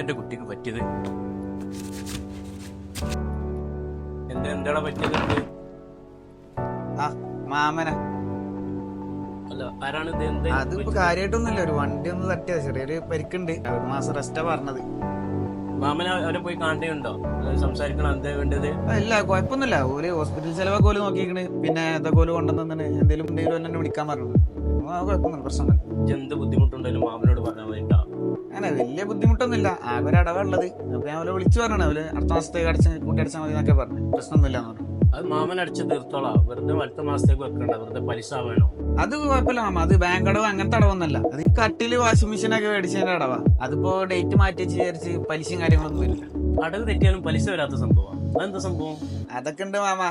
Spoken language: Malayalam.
എന്റെ കുട്ടിക്ക് പറ്റിയത്? എന്താടാ പറ്റിയത്? മാമന അല്ല, ആരാണ് ഇത്? എന്ത് അതിപ്പോ കാര്യമായിട്ടൊന്നുമില്ല, ഒരു വണ്ടി ഒന്ന് തട്ടിയത്, ചെറിയൊരു പരിക്കുണ്ട്, ഒരു മാസം റെസ്റ്റാ പറഞ്ഞത്. മാമന അവരെ പോയി കാണുന്നുണ്ടോ? സംസാരിക്കണം, എന്താ വേണ്ടത്? ഇല്ല കുഴപ്പമൊന്നുമില്ല, ഒരു ഹോസ്പിറ്റൽ ചെലവൊക്കെ ഓല് നോക്കിക്കണ്, പിന്നെ ഇതൊക്കെ ഓല് കൊണ്ടുവന്നു എന്തെങ്കിലും എന്നെ വിളിക്കാൻ പറഞ്ഞു. കുഴപ്പമൊന്നുമില്ല, പ്രശ്നമൊന്നുമില്ല. എന്ത് ബുദ്ധിമുട്ടുണ്ടല്ലോ മാമനോട് പറഞ്ഞാൽ വേണ്ടാ. അങ്ങനെ വലിയ ബുദ്ധിമുട്ടൊന്നുമില്ല, ആകെ ഒരു അടവുള്ളത്. അപ്പൊ ഞാൻ അവരെ വിളിച്ചു പറഞ്ഞാണ്, അവര് അടുത്ത മാസത്തേക്ക് കൂട്ടി അടിച്ചാൽ മതി എന്നൊക്കെ പറഞ്ഞു. പ്രശ്നമൊന്നുമില്ല എന്ന് പറഞ്ഞു. അത് മാമൻ അടിച്ച് തീർത്തോളാം, വെറുതെ അടുത്ത മാസത്തേക്ക് വെക്കണ്ട, വെറുതെ പലിശ വേണോ? അത് കുഴപ്പമില്ല മാമ, അത് ബാങ്ക് അടവ് അങ്ങനത്തെ അടവൊന്നല്ല. അത് കട്ടില് വാഷിംഗ് മെഷീൻ ഒക്കെ മേടിച്ചതിന്റെ അടവാ. അതിപ്പോ ഡേറ്റ് മാറ്റി വിചാരിച്ച് പലിശയും കാര്യങ്ങളൊന്നും വരില്ല. അടവ് തെറ്റിയാലും പലിശ വരാത്ത സംഭവം. അതെന്താ സംഭവം? അതൊക്കെ ഉണ്ട് മാമ.